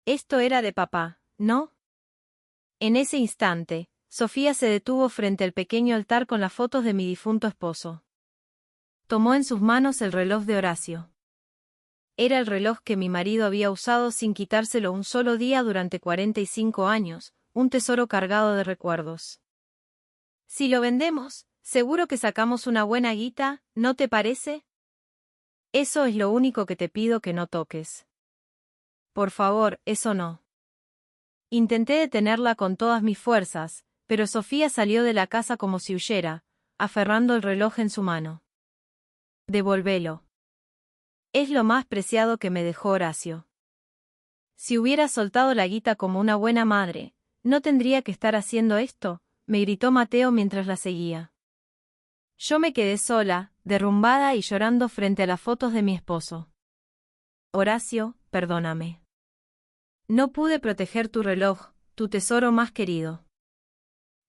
Esto era de papá, ¿no? En ese instante, Sofía se detuvo frente al pequeño altar con las fotos de mi difunto esposo. Tomó en sus manos el reloj de Horacio. Era el reloj que mi marido había usado sin quitárselo un solo día durante 45 años, un tesoro cargado de recuerdos. Si lo vendemos, seguro que sacamos una buena guita, ¿no te parece? Eso es lo único que te pido que no toques. Por favor, eso no. Intenté detenerla con todas mis fuerzas, pero Sofía salió de la casa como si huyera, aferrando el reloj en su mano. Devuélvelo. Es lo más preciado que me dejó Horacio. Si hubiera soltado la guita como una buena madre, no tendría que estar haciendo esto, me gritó Mateo mientras la seguía. Yo me quedé sola, derrumbada y llorando frente a las fotos de mi esposo. Horacio, perdóname. No pude proteger tu reloj, tu tesoro más querido.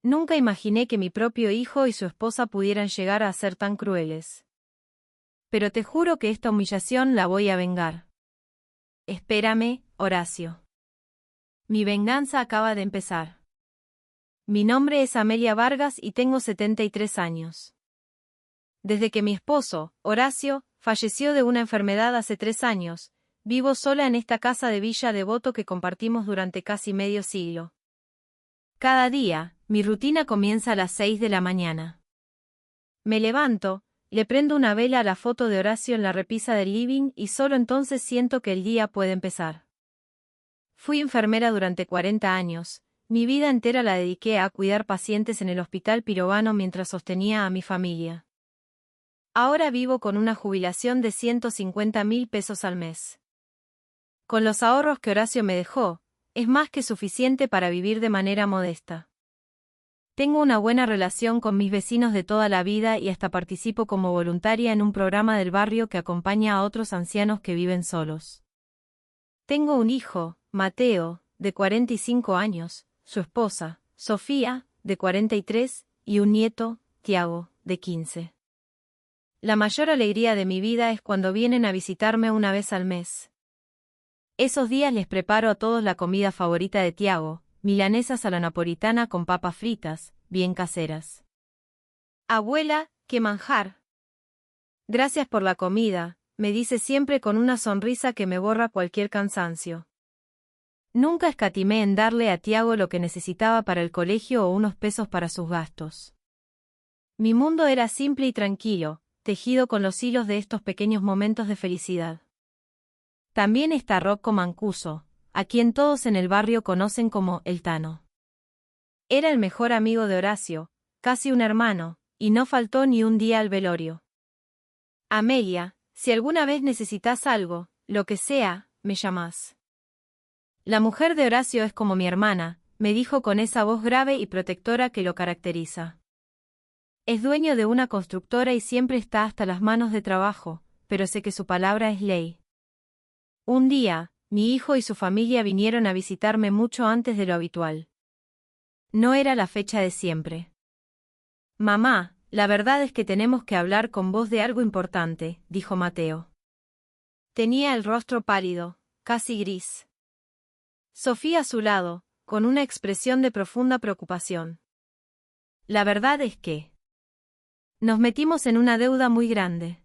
Nunca imaginé que mi propio hijo y su esposa pudieran llegar a ser tan crueles. Pero te juro que esta humillación la voy a vengar. Espérame, Horacio. Mi venganza acaba de empezar. Mi nombre es Amelia Vargas y tengo 73 años. Desde que mi esposo, Horacio, falleció de una enfermedad hace 3 años, vivo sola en esta casa de Villa Devoto que compartimos durante casi medio siglo. Cada día, mi rutina comienza a las 6 de la mañana. Me levanto, le prendo una vela a la foto de Horacio en la repisa del living y solo entonces siento que el día puede empezar. Fui enfermera durante 40 años, mi vida entera la dediqué a cuidar pacientes en el Hospital Pirovano mientras sostenía a mi familia. Ahora vivo con una jubilación de 150.000 pesos al mes. Con los ahorros que Horacio me dejó, es más que suficiente para vivir de manera modesta. Tengo una buena relación con mis vecinos de toda la vida y hasta participo como voluntaria en un programa del barrio que acompaña a otros ancianos que viven solos. Tengo un hijo, Mateo, de 45 años, su esposa, Sofía, de 43, y un nieto, Tiago, de 15. La mayor alegría de mi vida es cuando vienen a visitarme una vez al mes. Esos días les preparo a todos la comida favorita de Tiago, milanesas a la napolitana con papas fritas, bien caseras. Abuela, qué manjar. Gracias por la comida, me dice siempre con una sonrisa que me borra cualquier cansancio. Nunca escatimé en darle a Tiago lo que necesitaba para el colegio o unos pesos para sus gastos. Mi mundo era simple y tranquilo, tejido con los hilos de estos pequeños momentos de felicidad. También está Rocco Mancuso, a quien todos en el barrio conocen como el Tano. Era el mejor amigo de Horacio, casi un hermano, y no faltó ni un día al velorio. Amelia, si alguna vez necesitas algo, lo que sea, me llamás. La mujer de Horacio es como mi hermana, me dijo con esa voz grave y protectora que lo caracteriza. Es dueño de una constructora y siempre está hasta las manos de trabajo, pero sé que su palabra es ley. Un día, mi hijo y su familia vinieron a visitarme mucho antes de lo habitual. No era la fecha de siempre. Mamá, la verdad es que tenemos que hablar con vos de algo importante, dijo Mateo. Tenía el rostro pálido, casi gris. Sofía a su lado, con una expresión de profunda preocupación. La verdad es que nos metimos en una deuda muy grande.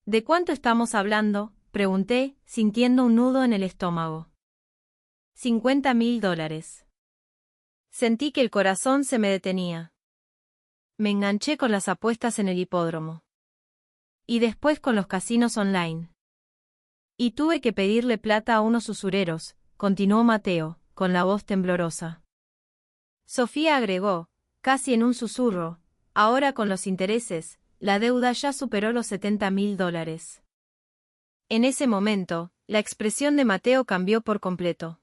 ¿De cuánto estamos hablando?, pregunté, sintiendo un nudo en el estómago. $50.000. Sentí que el corazón se me detenía. Me enganché con las apuestas en el hipódromo. Y después con los casinos online. Y tuve que pedirle plata a unos usureros, continuó Mateo, con la voz temblorosa. Sofía agregó, casi en un susurro, ahora con los intereses, la deuda ya superó los $70.000. En ese momento, la expresión de Mateo cambió por completo.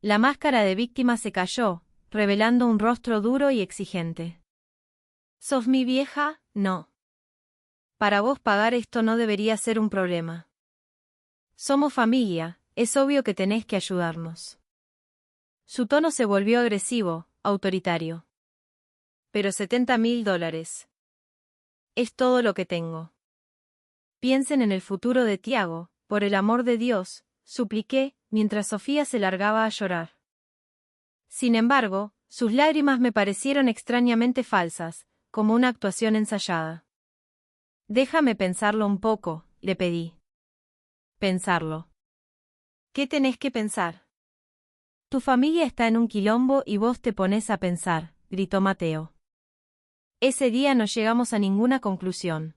La máscara de víctima se cayó, revelando un rostro duro y exigente. ¿Sos mi vieja? No. Para vos pagar esto no debería ser un problema. Somos familia, es obvio que tenés que ayudarnos. Su tono se volvió agresivo, autoritario. Pero $70.000. Es todo lo que tengo. Piensen en el futuro de Tiago, por el amor de Dios, supliqué, mientras Sofía se largaba a llorar. Sin embargo, sus lágrimas me parecieron extrañamente falsas, como una actuación ensayada. Déjame pensarlo un poco, le pedí. Pensarlo. ¿Qué tenés que pensar? Tu familia está en un quilombo y vos te pones a pensar, gritó Mateo. Ese día no llegamos a ninguna conclusión.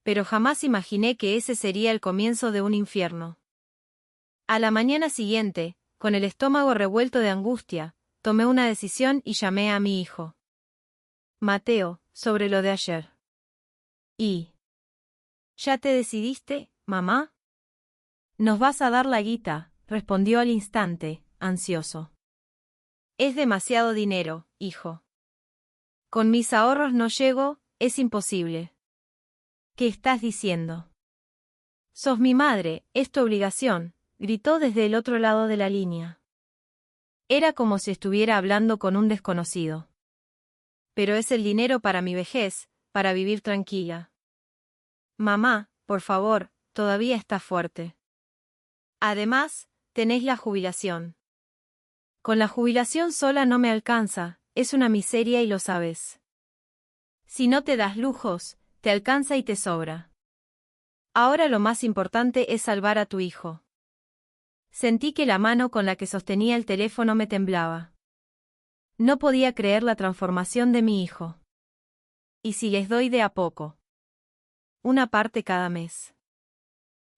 Pero jamás imaginé que ese sería el comienzo de un infierno. A la mañana siguiente, con el estómago revuelto de angustia, tomé una decisión y llamé a mi hijo. Mateo, sobre lo de ayer. ¿Y? ¿Ya te decidiste, mamá? Nos vas a dar la guita, respondió al instante, ansioso. Es demasiado dinero, hijo. Con mis ahorros no llego, es imposible. ¿Qué estás diciendo? Sos mi madre, es tu obligación, gritó desde el otro lado de la línea. Era como si estuviera hablando con un desconocido. Pero es el dinero para mi vejez, para vivir tranquila. Mamá, por favor, todavía está fuerte. Además, tenés la jubilación. Con la jubilación sola no me alcanza, es una miseria y lo sabes. Si no te das lujos, te alcanza y te sobra. Ahora lo más importante es salvar a tu hijo. Sentí que la mano con la que sostenía el teléfono me temblaba. No podía creer la transformación de mi hijo. ¿Y si les doy de a poco? Una parte cada mes.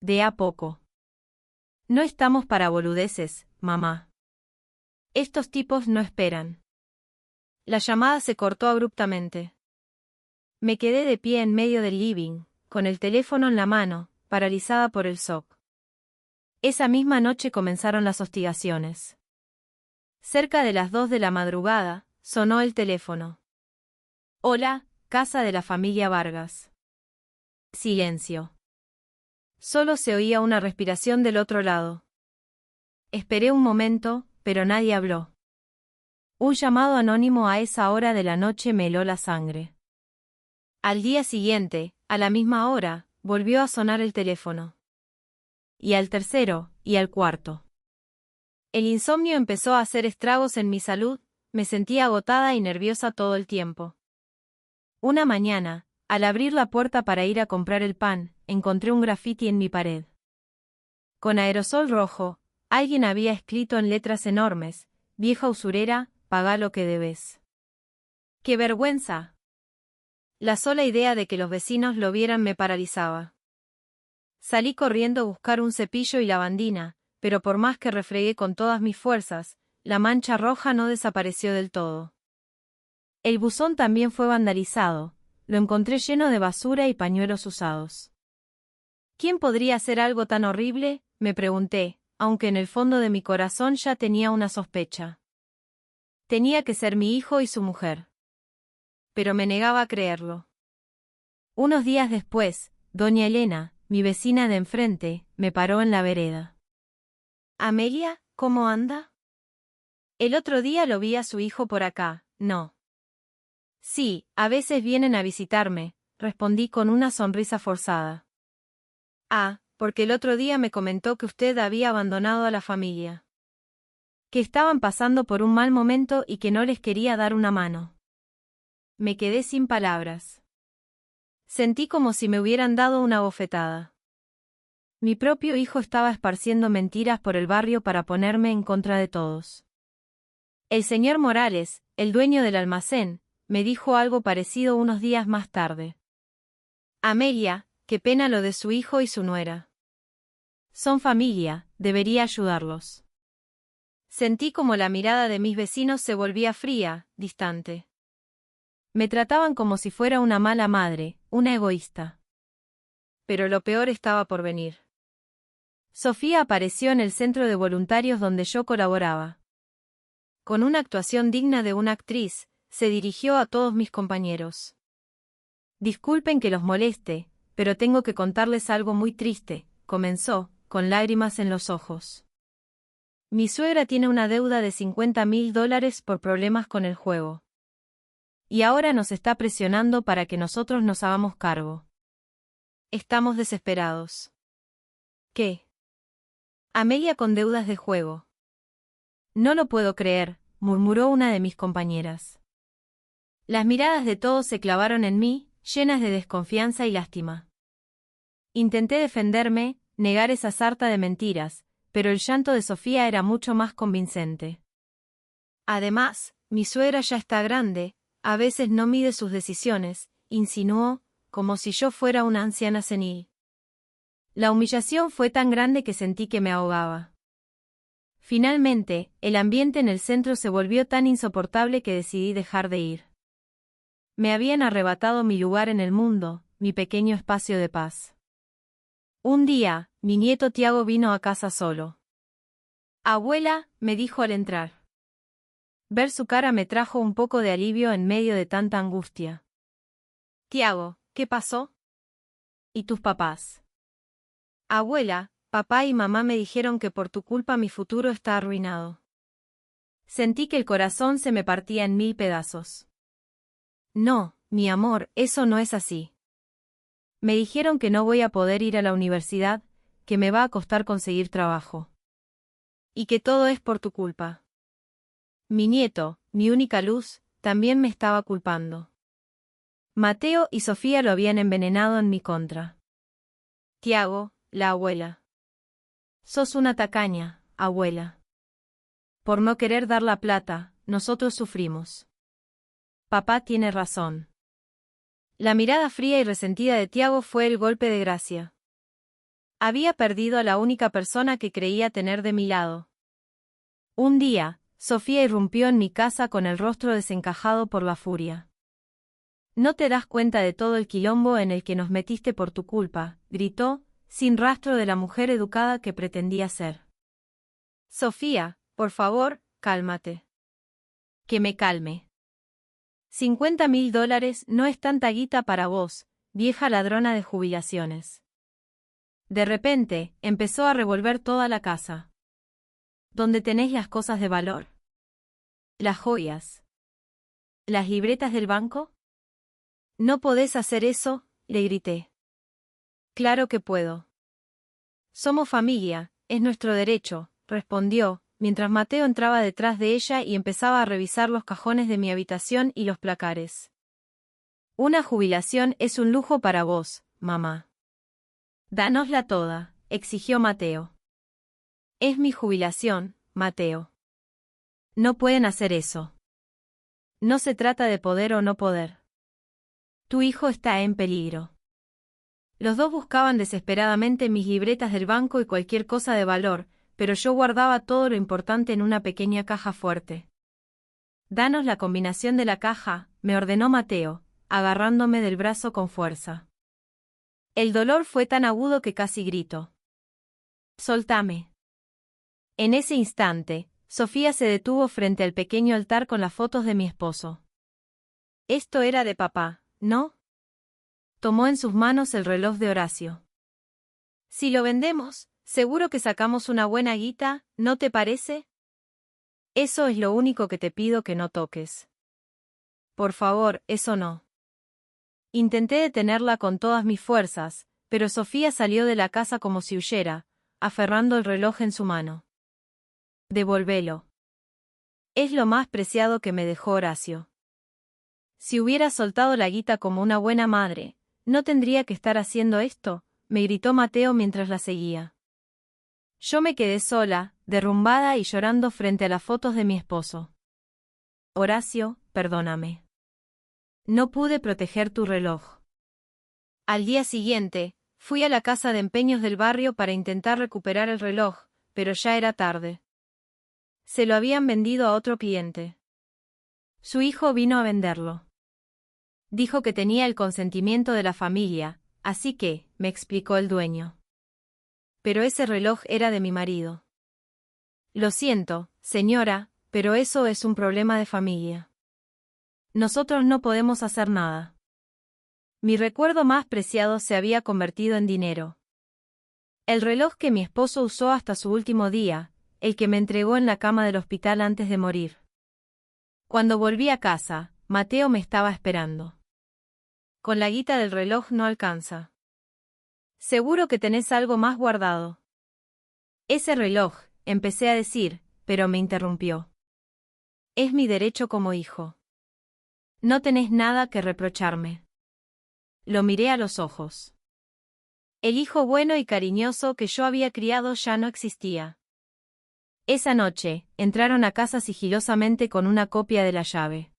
De a poco. No estamos para boludeces, mamá. Estos tipos no esperan. La llamada se cortó abruptamente. Me quedé de pie en medio del living, con el teléfono en la mano, paralizada por el shock. Esa misma noche comenzaron las hostigaciones. Cerca de las 2 de la madrugada, sonó el teléfono. Hola, casa de la familia Vargas. Silencio. Solo se oía una respiración del otro lado. Esperé un momento, pero nadie habló. Un llamado anónimo a esa hora de la noche me heló la sangre. Al día siguiente, a la misma hora, volvió a sonar el teléfono. Y al tercero, y al cuarto. El insomnio empezó a hacer estragos en mi salud, me sentía agotada y nerviosa todo el tiempo. Una mañana, al abrir la puerta para ir a comprar el pan, encontré un grafiti en mi pared. Con aerosol rojo, alguien había escrito en letras enormes: vieja usurera, pagá lo que debes. ¡Qué vergüenza! La sola idea de que los vecinos lo vieran me paralizaba. Salí corriendo a buscar un cepillo y lavandina, pero por más que refregué con todas mis fuerzas, la mancha roja no desapareció del todo. El buzón también fue vandalizado, lo encontré lleno de basura y pañuelos usados. ¿Quién podría hacer algo tan horrible?, me pregunté, aunque en el fondo de mi corazón ya tenía una sospecha. Tenía que ser mi hijo y su mujer. Pero me negaba a creerlo. Unos días después, doña Elena, mi vecina de enfrente, me paró en la vereda. «Amelia, ¿cómo anda? El otro día lo vi a su hijo por acá, ¿no?» «Sí, a veces vienen a visitarme», respondí con una sonrisa forzada. «Ah, porque el otro día me comentó que usted había abandonado a la familia. Que estaban pasando por un mal momento y que no les quería dar una mano». Me quedé sin palabras. Sentí como si me hubieran dado una bofetada. Mi propio hijo estaba esparciendo mentiras por el barrio para ponerme en contra de todos. El señor Morales, el dueño del almacén, me dijo algo parecido unos días más tarde. «Amelia, qué pena lo de su hijo y su nuera. Son familia, debería ayudarlos». Sentí como la mirada de mis vecinos se volvía fría, distante. Me trataban como si fuera una mala madre, una egoísta. Pero lo peor estaba por venir. Sofía apareció en el centro de voluntarios donde yo colaboraba. Con una actuación digna de una actriz, se dirigió a todos mis compañeros. «Disculpen que los moleste, pero tengo que contarles algo muy triste», comenzó, con lágrimas en los ojos. «Mi suegra tiene una deuda de $50.000 por problemas con el juego. Y ahora nos está presionando para que nosotros nos hagamos cargo. Estamos desesperados». «¿Qué? Amelia con deudas de juego. No lo puedo creer, murmuró una de mis compañeras. Las miradas de todos se clavaron en mí, llenas de desconfianza y lástima. Intenté defenderme, negar esa sarta de mentiras, pero el llanto de Sofía era mucho más convincente. Además, mi suegra ya está grande, a veces no mide sus decisiones, insinuó, como si yo fuera una anciana senil. La humillación fue tan grande que sentí que me ahogaba. Finalmente, el ambiente en el centro se volvió tan insoportable que decidí dejar de ir. Me habían arrebatado mi lugar en el mundo, mi pequeño espacio de paz. Un día, mi nieto Tiago vino a casa solo. «Abuela», me dijo al entrar. Ver su cara me trajo un poco de alivio en medio de tanta angustia. «Tiago, ¿qué pasó? ¿Y tus papás?» «Abuela, papá y mamá me dijeron que por tu culpa mi futuro está arruinado». Sentí que el corazón se me partía en 1000 pedazos. «No, mi amor, eso no es así. Me dijeron que no voy a poder ir a la universidad, que me va a costar conseguir trabajo. Y que todo es por tu culpa». Mi nieto, mi única luz, también me estaba culpando. Mateo y Sofía lo habían envenenado en mi contra. «Tiago», la abuela. «Sos una tacaña, abuela. Por no querer dar la plata, nosotros sufrimos. Papá tiene razón». La mirada fría y resentida de Tiago fue el golpe de gracia. Había perdido a la única persona que creía tener de mi lado. Un día, Sofía irrumpió en mi casa con el rostro desencajado por la furia. «¿No te das cuenta de todo el quilombo en el que nos metiste por tu culpa?», gritó, sin rastro de la mujer educada que pretendía ser. «Sofía, por favor, cálmate». «Que me calme. $50.000 no es tanta guita para vos, vieja ladrona de jubilaciones». De repente, empezó a revolver toda la casa. «¿Dónde tenés las cosas de valor? Las joyas. ¿Las libretas del banco? No podés hacer eso», le grité. «Claro que puedo. Somos familia, es nuestro derecho», respondió, mientras Mateo entraba detrás de ella y empezaba a revisar los cajones de mi habitación y los placares. «Una jubilación es un lujo para vos, mamá. Dánosla toda», exigió Mateo. «Es mi jubilación, Mateo. No pueden hacer eso. No se trata de poder o no poder. Tu hijo está en peligro». Los dos buscaban desesperadamente mis libretas del banco y cualquier cosa de valor, pero yo guardaba todo lo importante en una pequeña caja fuerte. «Danos la combinación de la caja», me ordenó Mateo, agarrándome del brazo con fuerza. El dolor fue tan agudo que casi grito. «Soltame». En ese instante, Sofía se detuvo frente al pequeño altar con las fotos de mi esposo. Esto era de papá, ¿no? Tomó en sus manos el reloj de Horacio. «Si lo vendemos, seguro que sacamos una buena guita, ¿no te parece? Eso es lo único que te pido que no toques. Por favor, eso no». Intenté detenerla con todas mis fuerzas, pero Sofía salió de la casa como si huyera, aferrando el reloj en su mano. «Devuélvelo. Es lo más preciado que me dejó Horacio. Si hubiera soltado la guita como una buena madre, no tendría que estar haciendo esto», me gritó Mateo mientras la seguía. Yo me quedé sola, derrumbada y llorando frente a las fotos de mi esposo. «Horacio, perdóname. No pude proteger tu reloj». Al día siguiente, fui a la casa de empeños del barrio para intentar recuperar el reloj, pero ya era tarde. Se lo habían vendido a otro cliente. Su hijo vino a venderlo. Dijo que tenía el consentimiento de la familia, así que, me explicó el dueño. Pero ese reloj era de mi marido. «Lo siento, señora, pero eso es un problema de familia. Nosotros no podemos hacer nada». Mi recuerdo más preciado se había convertido en dinero. El reloj que mi esposo usó hasta su último día, el que me entregó en la cama del hospital antes de morir. Cuando volví a casa, Mateo me estaba esperando. «Con la guita del reloj no alcanza. Seguro que tenés algo más guardado». Ese reloj, empecé a decir, pero me interrumpió. Es mi derecho como hijo. No tenés nada que reprocharme. Lo miré a los ojos. El hijo bueno y cariñoso que yo había criado ya no existía. Esa noche, entraron a casa sigilosamente con una copia de la llave.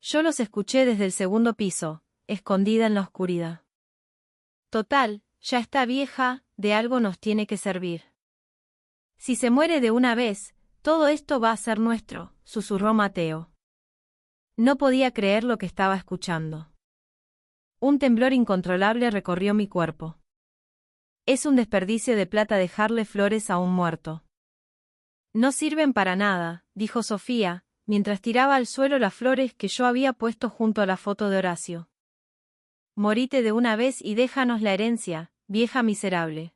Yo los escuché desde el segundo piso, escondida en la oscuridad. Total, ya está vieja, de algo nos tiene que servir. Si se muere de una vez, todo esto va a ser nuestro, susurró Mateo. No podía creer lo que estaba escuchando. Un temblor incontrolable recorrió mi cuerpo. Es un desperdicio de plata dejarle flores a un muerto. No sirven para nada, dijo Sofía, mientras tiraba al suelo las flores que yo había puesto junto a la foto de Horacio. Morite de una vez y déjanos la herencia, vieja miserable.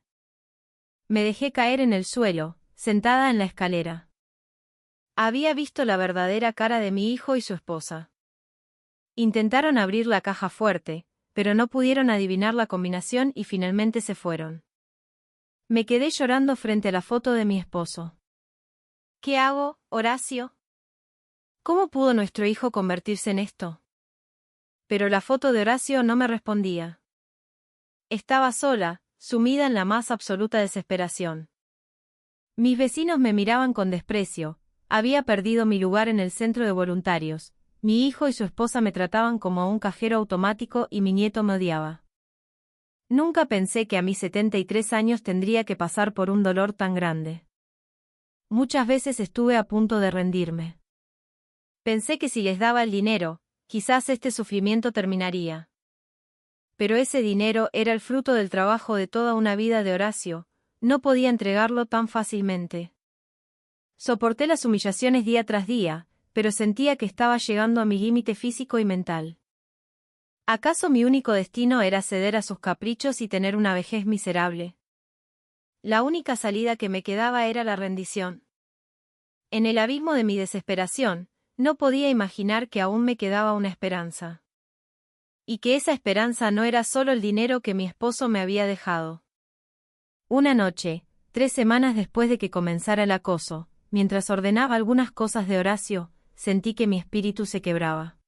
Me dejé caer en el suelo, sentada en la escalera. Había visto la verdadera cara de mi hijo y su esposa. Intentaron abrir la caja fuerte, pero no pudieron adivinar la combinación y finalmente se fueron. Me quedé llorando frente a la foto de mi esposo. ¿Qué hago, Horacio? ¿Cómo pudo nuestro hijo convertirse en esto? Pero la foto de Horacio no me respondía. Estaba sola, sumida en la más absoluta desesperación. Mis vecinos me miraban con desprecio, había perdido mi lugar en el centro de voluntarios, mi hijo y su esposa me trataban como un cajero automático y mi nieto me odiaba. Nunca pensé que a mis 73 años tendría que pasar por un dolor tan grande. Muchas veces estuve a punto de rendirme. Pensé que si les daba el dinero, quizás este sufrimiento terminaría. Pero ese dinero era el fruto del trabajo de toda una vida de Horacio, no podía entregarlo tan fácilmente. Soporté las humillaciones día tras día, pero sentía que estaba llegando a mi límite físico y mental. ¿Acaso mi único destino era ceder a sus caprichos y tener una vejez miserable? La única salida que me quedaba era la rendición. En el abismo de mi desesperación, no podía imaginar que aún me quedaba una esperanza. Y que esa esperanza no era solo el dinero que mi esposo me había dejado. Una noche, 3 semanas después de que comenzara el acoso, mientras ordenaba algunas cosas de Horacio, sentí que mi espíritu se quebraba.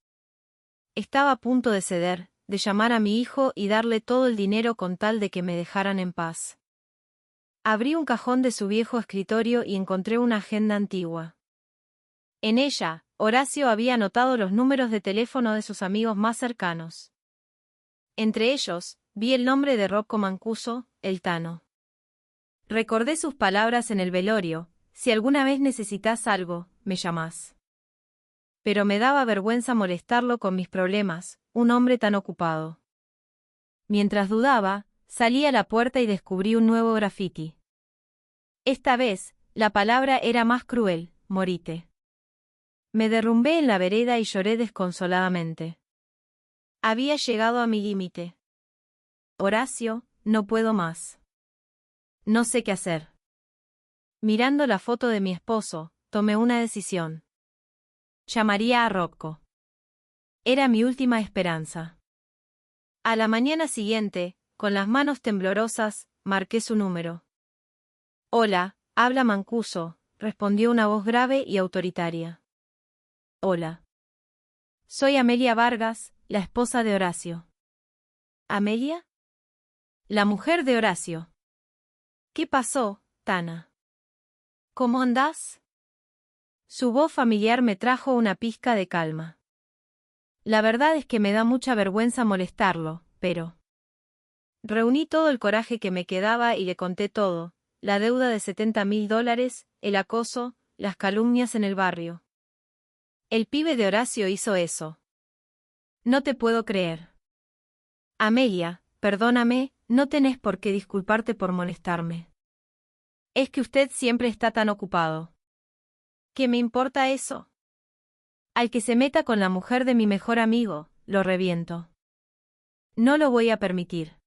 Estaba a punto de ceder, de llamar a mi hijo y darle todo el dinero con tal de que me dejaran en paz. Abrí un cajón de su viejo escritorio y encontré una agenda antigua. En ella, Horacio había anotado los números de teléfono de sus amigos más cercanos. Entre ellos, vi el nombre de Rocco Mancuso, el Tano. Recordé sus palabras en el velorio: si alguna vez necesitas algo, me llamás. Pero me daba vergüenza molestarlo con mis problemas, un hombre tan ocupado. Mientras dudaba, salí a la puerta y descubrí un nuevo grafiti. Esta vez, la palabra era más cruel: morite. Me derrumbé en la vereda y lloré desconsoladamente. Había llegado a mi límite. Horacio, no puedo más. No sé qué hacer. Mirando la foto de mi esposo, tomé una decisión. Llamaría a Rocco. Era mi última esperanza. A la mañana siguiente, con las manos temblorosas, marqué su número. Hola, habla Mancuso, respondió una voz grave y autoritaria. Hola. Soy Amelia Vargas, la esposa de Horacio. ¿Amelia? La mujer de Horacio. ¿Qué pasó, Tana? ¿Cómo andás? Su voz familiar me trajo una pizca de calma. La verdad es que me da mucha vergüenza molestarlo, pero... Reuní todo el coraje que me quedaba y le conté todo: la deuda de $70.000, el acoso, las calumnias en el barrio. El pibe de Horacio hizo eso. No te puedo creer. Amelia, perdóname, no tenés por qué disculparte por molestarme. Es que usted siempre está tan ocupado. ¿Qué me importa eso? Al que se meta con la mujer de mi mejor amigo, lo reviento. No lo voy a permitir.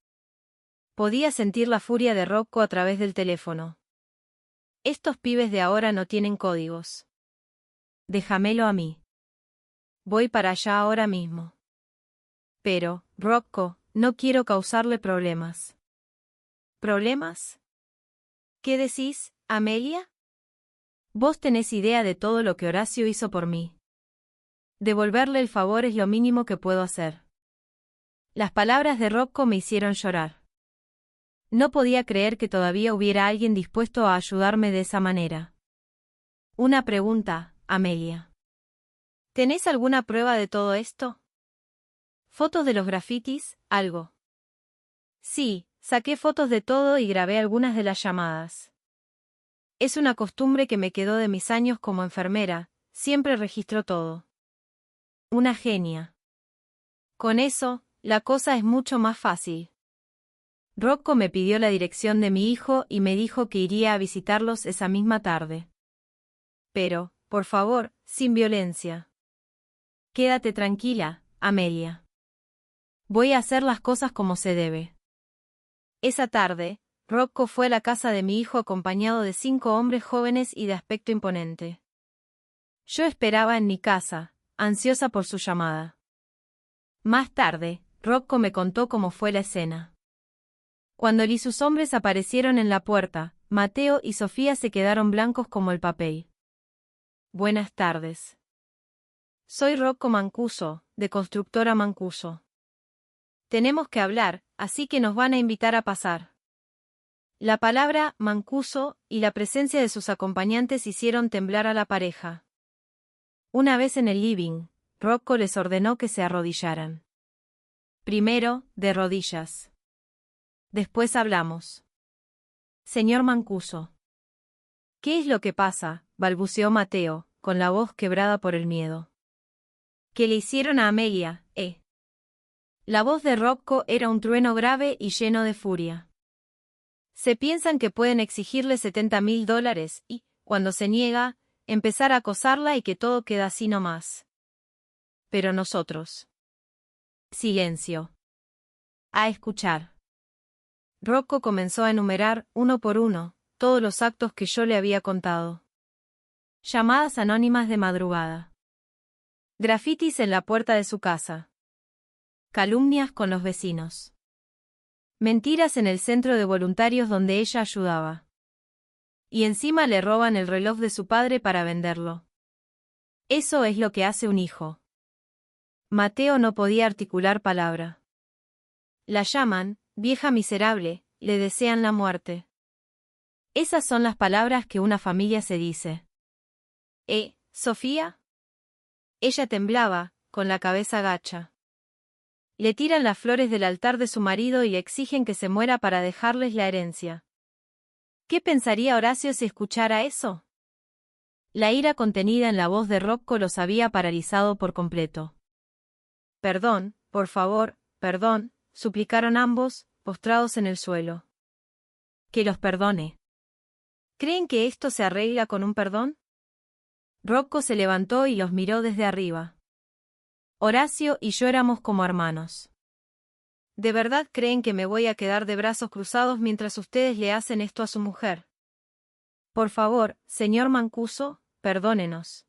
Podía sentir la furia de Rocco a través del teléfono. Estos pibes de ahora no tienen códigos. Déjamelo a mí. Voy para allá ahora mismo. Pero, Rocco, no quiero causarle problemas. ¿Problemas? ¿Qué decís, Amelia? Vos tenés idea de todo lo que Horacio hizo por mí. Devolverle el favor es lo mínimo que puedo hacer. Las palabras de Rocco me hicieron llorar. No podía creer que todavía hubiera alguien dispuesto a ayudarme de esa manera. Una pregunta, Amelia. ¿Tenés alguna prueba de todo esto? ¿Fotos de los grafitis, algo? Sí, saqué fotos de todo y grabé algunas de las llamadas. Es una costumbre que me quedó de mis años como enfermera, siempre registro todo. Una genia. Con eso, la cosa es mucho más fácil. Rocco me pidió la dirección de mi hijo y me dijo que iría a visitarlos esa misma tarde. Pero, por favor, sin violencia. Quédate tranquila, Amelia. Voy a hacer las cosas como se debe. Esa tarde, Rocco fue a la casa de mi hijo acompañado de 5 hombres jóvenes y de aspecto imponente. Yo esperaba en mi casa, ansiosa por su llamada. Más tarde, Rocco me contó cómo fue la escena. Cuando él y sus hombres aparecieron en la puerta, Mateo y Sofía se quedaron blancos como el papel. Buenas tardes. Soy Rocco Mancuso, de Constructora Mancuso. Tenemos que hablar, así que nos van a invitar a pasar. La palabra Mancuso y la presencia de sus acompañantes hicieron temblar a la pareja. Una vez en el living, Rocco les ordenó que se arrodillaran. Primero, de rodillas. Después hablamos. Señor Mancuso. ¿Qué es lo que pasa?, balbuceó Mateo, con la voz quebrada por el miedo. ¿Qué le hicieron a Amelia, La voz de Rocco era un trueno grave y lleno de furia. Se piensan que pueden exigirle $70.000 y, cuando se niega, empezar a acosarla y que todo queda así nomás. Pero nosotros. Silencio. A escuchar. Rocco comenzó a enumerar, uno por uno, todos los actos que yo le había contado. Llamadas anónimas de madrugada. Grafitis en la puerta de su casa. Calumnias con los vecinos. Mentiras en el centro de voluntarios donde ella ayudaba. Y encima le roban el reloj de su padre para venderlo. Eso es lo que hace un hijo. Mateo no podía articular palabra. La llaman, vieja miserable, le desean la muerte. Esas son las palabras que una familia se dice. ¿Sofía? Ella temblaba, con la cabeza gacha. Le tiran las flores del altar de su marido y le exigen que se muera para dejarles la herencia. ¿Qué pensaría Horacio si escuchara eso? La ira contenida en la voz de Rocco los había paralizado por completo. Perdón, por favor, perdón, suplicaron ambos, postrados en el suelo. Que los perdone. ¿Creen que esto se arregla con un perdón? Rocco se levantó y los miró desde arriba. Horacio y yo éramos como hermanos. ¿De verdad creen que me voy a quedar de brazos cruzados mientras ustedes le hacen esto a su mujer? Por favor, señor Mancuso, perdónenos.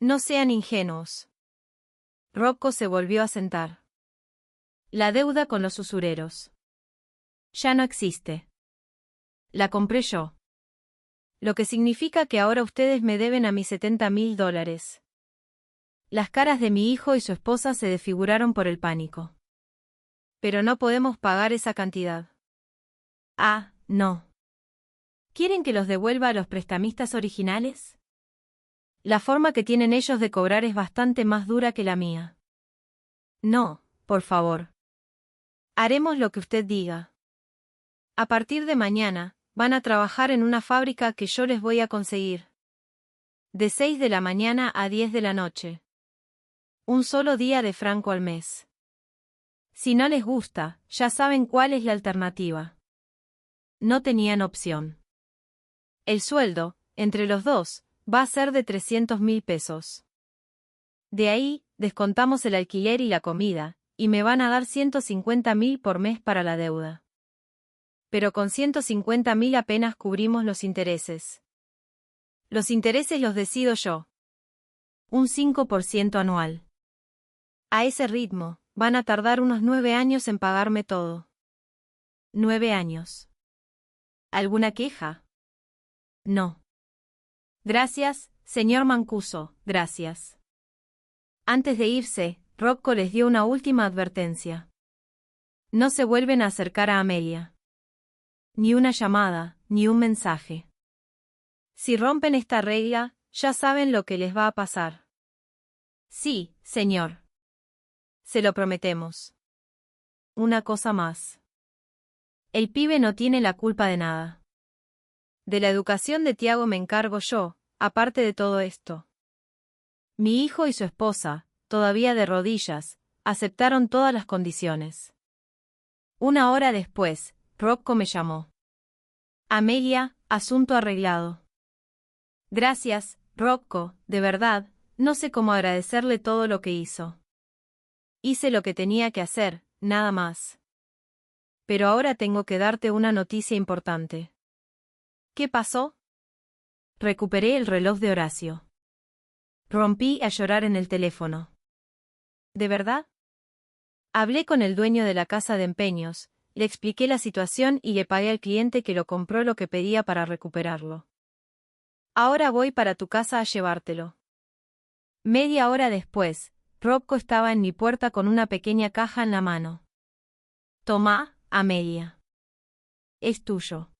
No sean ingenuos. Rocco se volvió a sentar. La deuda con los usureros. Ya no existe. La compré yo. Lo que significa que ahora ustedes me deben a mí $70.000. Las caras de mi hijo y su esposa se desfiguraron por el pánico. Pero no podemos pagar esa cantidad. Ah, no. ¿Quieren que los devuelva a los prestamistas originales? La forma que tienen ellos de cobrar es bastante más dura que la mía. No, por favor. Haremos lo que usted diga. A partir de mañana, van a trabajar en una fábrica que yo les voy a conseguir. De 6 de la mañana a 10 de la noche. Un solo día de franco al mes. Si no les gusta, ya saben cuál es la alternativa. No tenían opción. El sueldo, entre los dos, va a ser de $300.000. De ahí, descontamos el alquiler y la comida, y me van a dar $150.000 por mes para la deuda. Pero con $150.000 apenas cubrimos los intereses. Los intereses los decido yo. Un 5% anual. A ese ritmo, van a tardar unos 9 años en pagarme todo. 9 años. ¿Alguna queja? No. Gracias, señor Mancuso, gracias. Antes de irse, Rocco les dio una última advertencia. No se vuelven a acercar a Amelia. Ni una llamada, ni un mensaje. Si rompen esta regla, ya saben lo que les va a pasar. Sí, señor. Se lo prometemos. Una cosa más. El pibe no tiene la culpa de nada. De la educación de Tiago me encargo yo, aparte de todo esto. Mi hijo y su esposa, todavía de rodillas, aceptaron todas las condiciones. Una hora después, Rocco me llamó. Amelia, asunto arreglado. Gracias, Rocco, de verdad, no sé cómo agradecerle todo lo que hizo. Hice lo que tenía que hacer, nada más. Pero ahora tengo que darte una noticia importante. ¿Qué pasó? Recuperé el reloj de Horacio. Rompí a llorar en el teléfono. ¿De verdad? Hablé con el dueño de la casa de empeños, le expliqué la situación y le pagué al cliente que lo compró lo que pedía para recuperarlo. Ahora voy para tu casa a llevártelo. Media hora después, Rocco estaba en mi puerta con una pequeña caja en la mano. Tomá, Amelia. Es tuyo.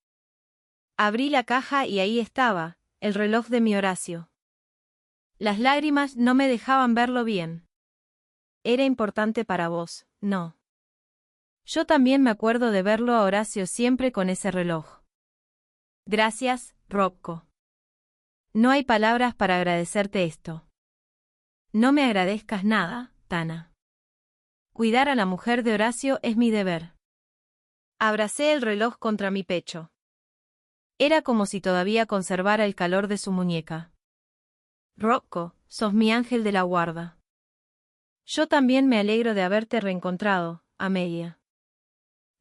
Abrí la caja y ahí estaba, el reloj de mi Horacio. Las lágrimas no me dejaban verlo bien. Era importante para vos, ¿no? Yo también me acuerdo de verlo a Horacio siempre con ese reloj. Gracias, Rocco. No hay palabras para agradecerte esto. No me agradezcas nada, Tana. Cuidar a la mujer de Horacio es mi deber. Abracé el reloj contra mi pecho. Era como si todavía conservara el calor de su muñeca. Rocco, sos mi ángel de la guarda. Yo también me alegro de haberte reencontrado, Amelia.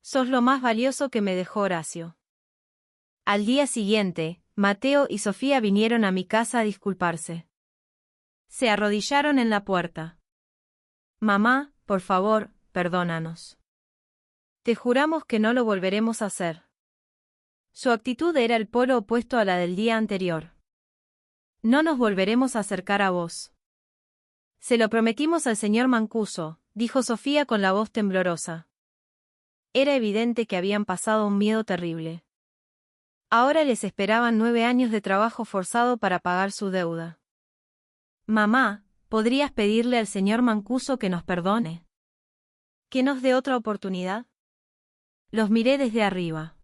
Sos lo más valioso que me dejó Horacio. Al día siguiente, Mateo y Sofía vinieron a mi casa a disculparse. Se arrodillaron en la puerta. Mamá, por favor, perdónanos. Te juramos que no lo volveremos a hacer. Su actitud era el polo opuesto a la del día anterior. No nos volveremos a acercar a vos. Se lo prometimos al señor Mancuso, dijo Sofía con la voz temblorosa. Era evidente que habían pasado un miedo terrible. Ahora les esperaban 9 años de trabajo forzado para pagar su deuda. Mamá, ¿podrías pedirle al señor Mancuso que nos perdone? ¿Que nos dé otra oportunidad? Los miré desde arriba.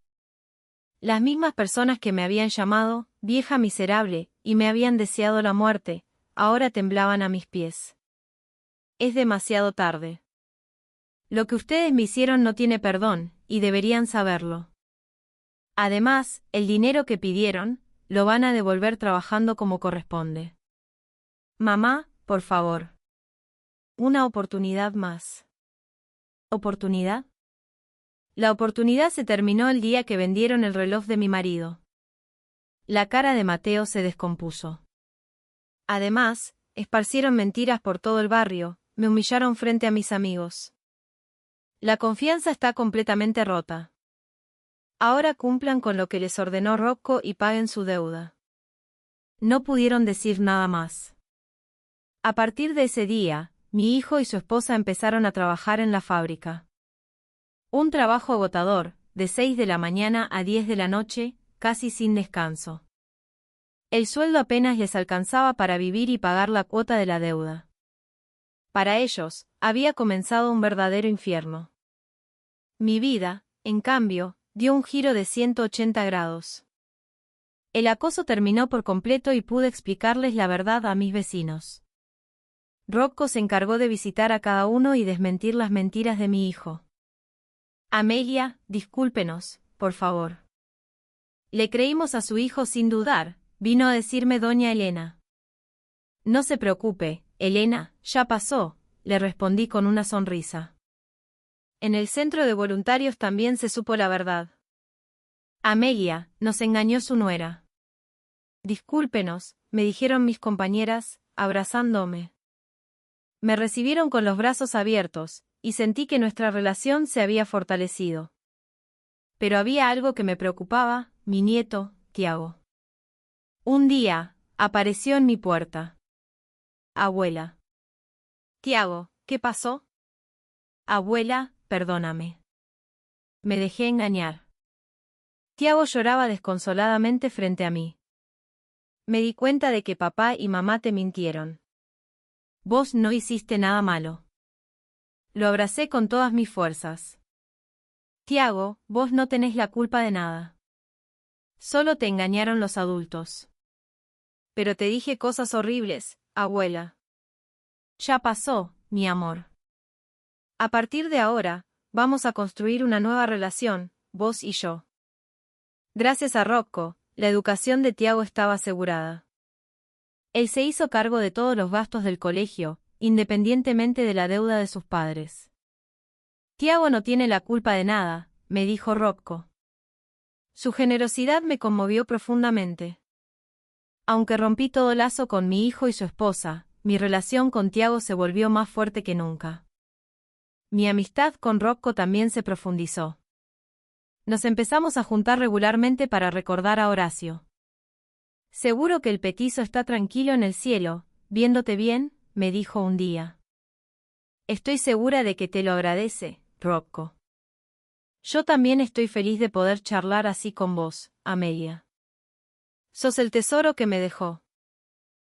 Las mismas personas que me habían llamado, vieja miserable, y me habían deseado la muerte, ahora temblaban a mis pies. Es demasiado tarde. Lo que ustedes me hicieron no tiene perdón, y deberían saberlo. Además, el dinero que pidieron, lo van a devolver trabajando como corresponde. Mamá, por favor. Una oportunidad más. ¿Oportunidad? La oportunidad se terminó el día que vendieron el reloj de mi marido. La cara de Mateo se descompuso. Además, esparcieron mentiras por todo el barrio, me humillaron frente a mis amigos. La confianza está completamente rota. Ahora cumplan con lo que les ordenó Rocco y paguen su deuda. No pudieron decir nada más. A partir de ese día, mi hijo y su esposa empezaron a trabajar en la fábrica. Un trabajo agotador, de 6 de la mañana a 10 de la noche, casi sin descanso. El sueldo apenas les alcanzaba para vivir y pagar la cuota de la deuda. Para ellos, había comenzado un verdadero infierno. Mi vida, en cambio, dio un giro de 180 grados. El acoso terminó por completo y pude explicarles la verdad a mis vecinos. Rocco se encargó de visitar a cada uno y desmentir las mentiras de mi hijo. Amelia, discúlpenos, por favor. Le creímos a su hijo sin dudar, vino a decirme doña Elena. No se preocupe, Elena, ya pasó, le respondí con una sonrisa. En el centro de voluntarios también se supo la verdad. Amelia, nos engañó su nuera. Discúlpenos, me dijeron mis compañeras, abrazándome. Me recibieron con los brazos abiertos, y sentí que nuestra relación se había fortalecido. Pero había algo que me preocupaba, mi nieto, Tiago. Un día, apareció en mi puerta. Abuela. Tiago, ¿qué pasó? Abuela, perdóname. Me dejé engañar. Tiago lloraba desconsoladamente frente a mí. Me di cuenta de que papá y mamá te mintieron. Vos no hiciste nada malo. Lo abracé con todas mis fuerzas. Tiago, vos no tenés la culpa de nada. Solo te engañaron los adultos. Pero te dije cosas horribles, abuela. Ya pasó, mi amor. A partir de ahora, vamos a construir una nueva relación, vos y yo. Gracias a Rocco, la educación de Tiago estaba asegurada. Él se hizo cargo de todos los gastos del colegio, independientemente de la deuda de sus padres. Tiago no tiene la culpa de nada, me dijo Rocco. Su generosidad me conmovió profundamente. Aunque rompí todo lazo con mi hijo y su esposa, mi relación con Tiago se volvió más fuerte que nunca. Mi amistad con Rocco también se profundizó. Nos empezamos a juntar regularmente para recordar a Horacio. Seguro que el petizo está tranquilo en el cielo, viéndote bien, me dijo un día. Estoy segura de que te lo agradece, Rocco. Yo también estoy feliz de poder charlar así con vos, Amelia. Sos el tesoro que me dejó.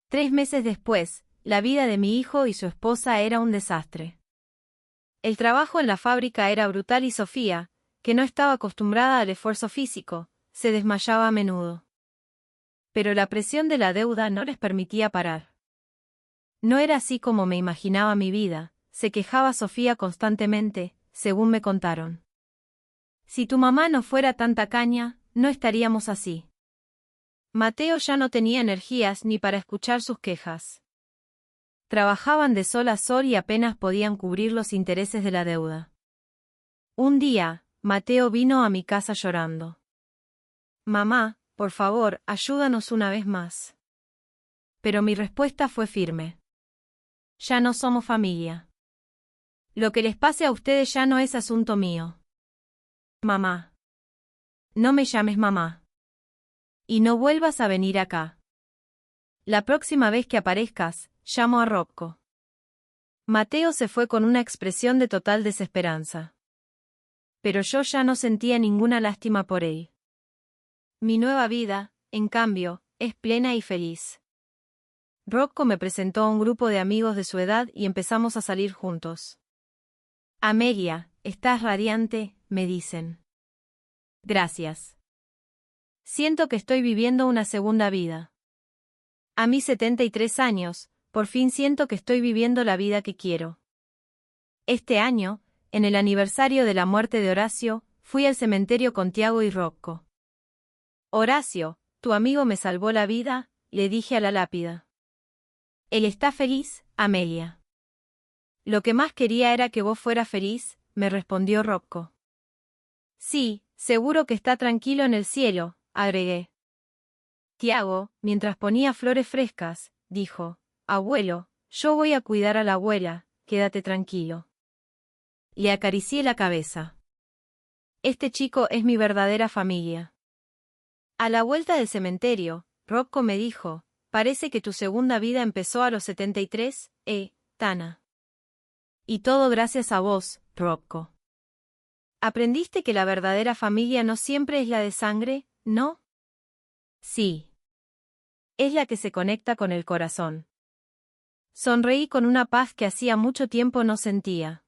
3 meses después, la vida de mi hijo y su esposa era un desastre. El trabajo en la fábrica era brutal y Sofía, que no estaba acostumbrada al esfuerzo físico, se desmayaba a menudo. Pero la presión de la deuda no les permitía parar. No era así como me imaginaba mi vida, se quejaba Sofía constantemente, según me contaron. Si tu mamá no fuera tan tacaña, no estaríamos así. Mateo ya no tenía energías ni para escuchar sus quejas. Trabajaban de sol a sol y apenas podían cubrir los intereses de la deuda. Un día, Mateo vino a mi casa llorando. Mamá, por favor, ayúdanos una vez más. Pero mi respuesta fue firme. Ya no somos familia. Lo que les pase a ustedes ya no es asunto mío. Mamá. No me llames mamá. Y no vuelvas a venir acá. La próxima vez que aparezcas, llamo a Rocco. Mateo se fue con una expresión de total desesperanza. Pero yo ya no sentía ninguna lástima por él. Mi nueva vida, en cambio, es plena y feliz. Rocco me presentó a un grupo de amigos de su edad y empezamos a salir juntos. Amelia, estás radiante, me dicen. Gracias. Siento que estoy viviendo una segunda vida. A mis 73 años, por fin siento que estoy viviendo la vida que quiero. Este año, en el aniversario de la muerte de Horacio, fui al cementerio con Tiago y Rocco. Horacio, tu amigo me salvó la vida, le dije a la lápida. Él está feliz, Amelia. Lo que más quería era que vos fueras feliz, me respondió Rocco. Sí, seguro que está tranquilo en el cielo, agregué. Tiago, mientras ponía flores frescas, dijo, abuelo, yo voy a cuidar a la abuela, quédate tranquilo. Le acaricié la cabeza. Este chico es mi verdadera familia. A la vuelta del cementerio, Rocco me dijo, parece que tu segunda vida empezó a los 73, Tana. Y todo gracias a vos, Rocco. ¿Aprendiste que la verdadera familia no siempre es la de sangre, no? Sí. Es la que se conecta con el corazón. Sonreí con una paz que hacía mucho tiempo no sentía.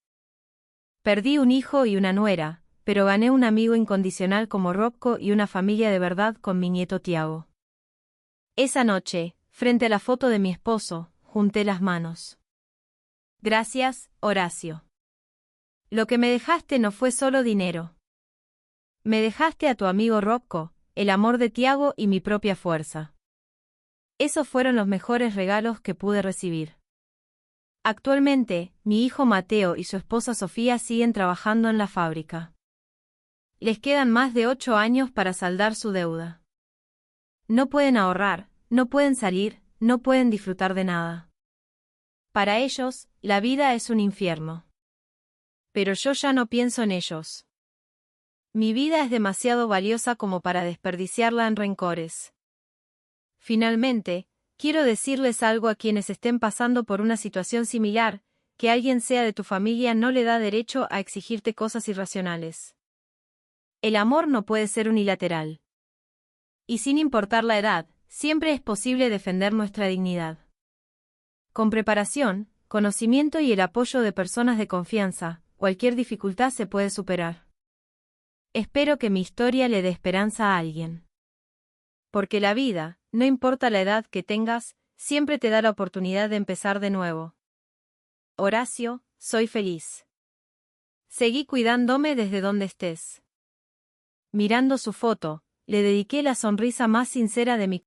Perdí un hijo y una nuera, pero gané un amigo incondicional como Rocco y una familia de verdad con mi nieto Tiago. Esa noche, frente a la foto de mi esposo, junté las manos. Gracias, Horacio. Lo que me dejaste no fue solo dinero. Me dejaste a tu amigo Rocco, el amor de Tiago y mi propia fuerza. Esos fueron los mejores regalos que pude recibir. Actualmente, mi hijo Mateo y su esposa Sofía siguen trabajando en la fábrica. Les quedan más de 8 años para saldar su deuda. No pueden ahorrar, no pueden salir, no pueden disfrutar de nada. Para ellos, la vida es un infierno. Pero yo ya no pienso en ellos. Mi vida es demasiado valiosa como para desperdiciarla en rencores. Finalmente, quiero decirles algo a quienes estén pasando por una situación similar, que alguien sea de tu familia no le da derecho a exigirte cosas irracionales. El amor no puede ser unilateral. Y sin importar la edad, siempre es posible defender nuestra dignidad. Con preparación, conocimiento y el apoyo de personas de confianza, cualquier dificultad se puede superar. Espero que mi historia le dé esperanza a alguien. Porque la vida, no importa la edad que tengas, siempre te da la oportunidad de empezar de nuevo. Horacio, soy feliz. Seguí cuidándome desde donde estés. Mirando su foto, le dediqué la sonrisa más sincera de mi